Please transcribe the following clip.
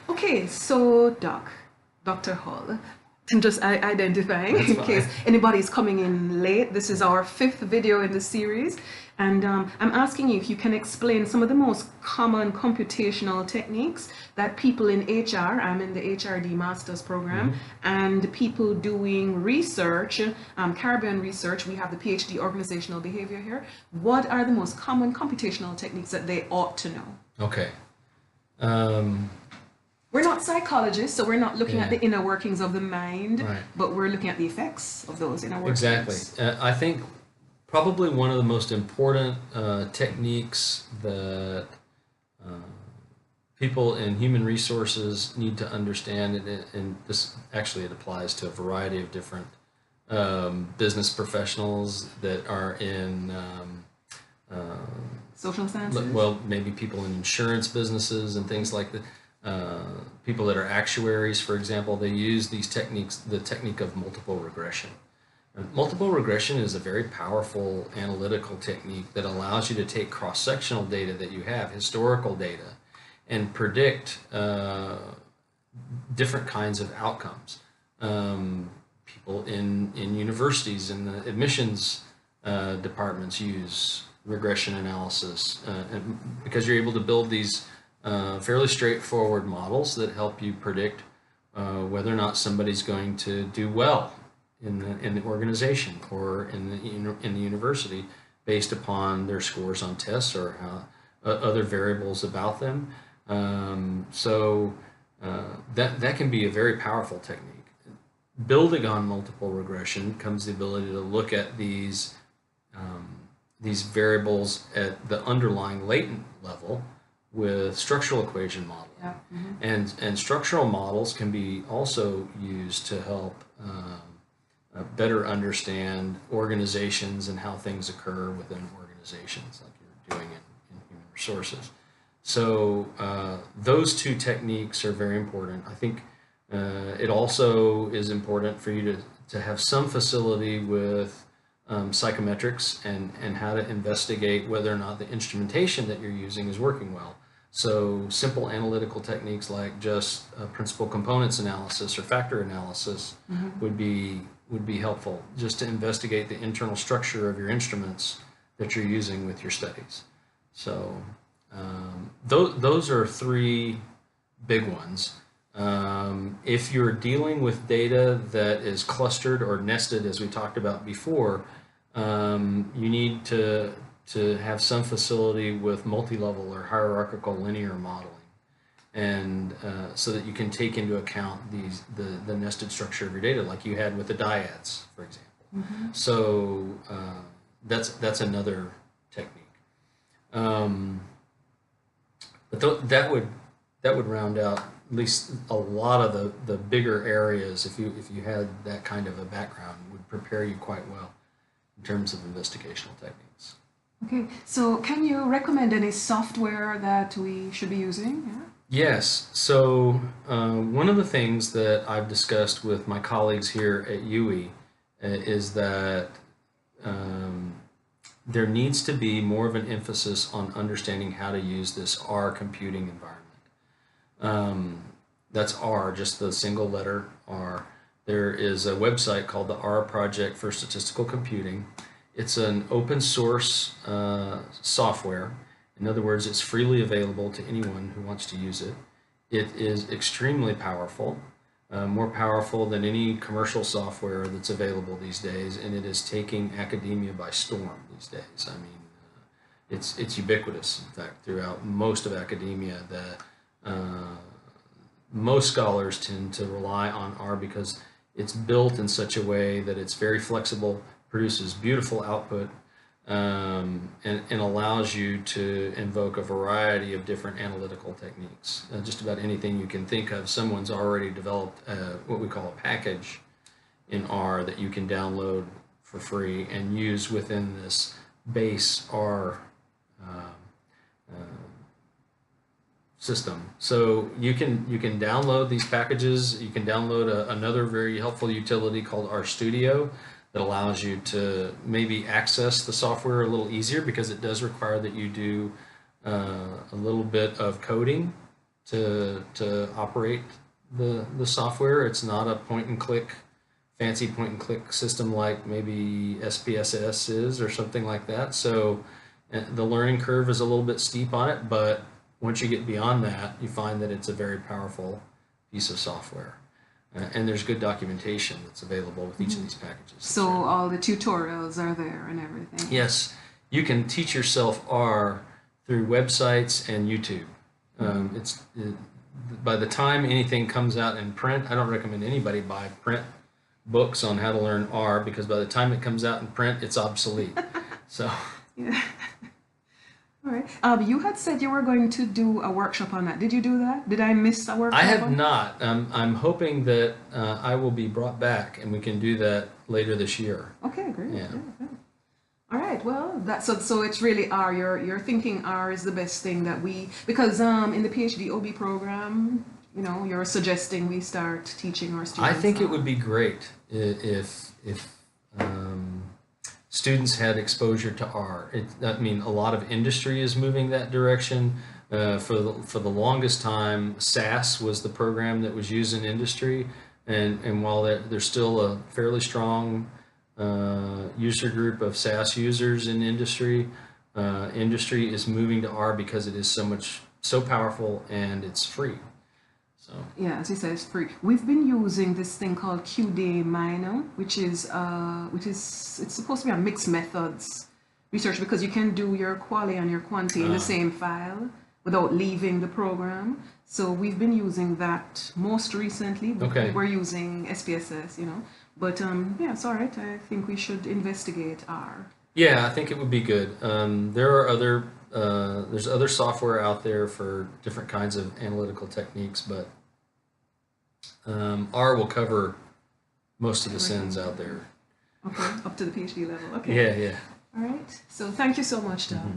Okay, so Dr. Hull, I'm just identifying That's in fine. case anybody's coming in late. This is Yeah. our fifth video in the series, and I'm asking you if you can explain some of the most common computational techniques that people in HR, I'm in the HRD master's program, Hmm. and people doing research, Caribbean research, we have the PhD organizational behavior here. What are the most common computational techniques that they ought to know? Okay. Um, We're not psychologists, so we're not looking at yeah. the inner workings of the mind, Right. but we're looking at the effects of those inner Exactly. workings. I think probably one of the most important techniques that uh, people in human resources need to understand, and this actually it applies to a variety of different business professionals that are in Social sciences? well, maybe people in insurance businesses and things like that. People that are actuaries, for example, they use these techniques, the technique of multiple regression. And multiple regression is a very powerful analytical technique that allows you to take cross-sectional data that you have, historical data, and predict different kinds of outcomes. People in universities and the admissions departments use regression analysis because you're able to build these fairly straightforward models that help you predict whether or not somebody's going to do well in the organization or in the university based upon their scores on tests or how, other variables about them. That can be a very powerful technique. Building on multiple regression comes the ability to look at these variables at the underlying latent level with structural equation modeling. Yeah. And structural models can be also used to help better understand organizations and how things occur within organizations, like you're doing in human resources. So those two techniques are very important. I think it also is important for you to have some facility with psychometrics and how to investigate whether or not the instrumentation that you're using is working well. So simple analytical techniques like just principal components analysis or factor analysis would be helpful just to investigate the internal structure of your instruments that you're using with your studies. So those are three big ones. If you're dealing with data that is clustered or nested, as we talked about before, you need to have some facility with multi-level or hierarchical linear modeling, and so that you can take into account the nested structure of your data, like you had with the dyads, for example. So that's another technique. Um, but that would round out at least a lot of the bigger areas. If you had that kind of a background, would prepare you quite well in terms of investigational techniques. Okay, so can you recommend any software that we should be using? Yeah. Yes. So one of the things that I've discussed with my colleagues here at UE is that um, there needs to be more of an emphasis on understanding how to use this R computing environment. That's R, just the single letter R. There is a website called the R Project for Statistical Computing. It's an open source software. In other words, it's freely available to anyone who wants to use it. It is extremely powerful, more powerful than any commercial software that's available these days, and it is taking academia by storm these days. I mean, it's ubiquitous, in fact, throughout most of academia. Most scholars tend to rely on R because it's built in such a way that it's very flexible, produces beautiful output, and allows you to invoke a variety of different analytical techniques. Just about anything you can think of, someone's already developed what we call a package in R that you can download for free and use within this base R uh, system. So you can download these packages. You can download another very helpful utility called RStudio that allows you to maybe access the software a little easier because it does require that you do a little bit of coding to operate the software. It's not a fancy point and click system like maybe SPSS is or something like that. So the learning curve is a little bit steep on it, but once you get beyond that, you find that it's a very powerful piece of software. And there's good documentation that's available with each of these packages. So all the tutorials are there and everything. Yes, you can teach yourself R through websites and YouTube. By the time anything comes out in print, I don't recommend anybody buy print books on how to learn R, because by the time it comes out in print, it's obsolete. So. Yeah. All right. You had said you were going to do a workshop on that. Did you do that? Did I miss a workshop? I have not. I'm hoping that I will be brought back and we can do that later this year. Okay, great. Yeah. Yeah. All right. Well, so it's really R. You're thinking R is the best thing that because in the PhD OB program, you're suggesting we start teaching our students. I think it would be great if students had exposure to R. I mean, a lot of industry is moving that direction. For the longest time, SAS was the program that was used in industry, and while there's still a fairly strong user group of SAS users in industry, industry is moving to R because it is so powerful and it's free. So. Yeah, as you say, it's free. We've been using this thing called QD Minor, which is it's supposed to be a mixed methods research, because you can do your quali and your quanti in the same file without leaving the program. So we've been using that most recently. Okay. We're using SPSS, But yeah, it's all right. I think we should investigate R. Yeah, I think it would be good. There's other software out there for different kinds of analytical techniques, but R will cover most of the sins out there. Okay, up to the PhD level. Okay. Yeah, yeah. All right. So thank you so much, Darrell.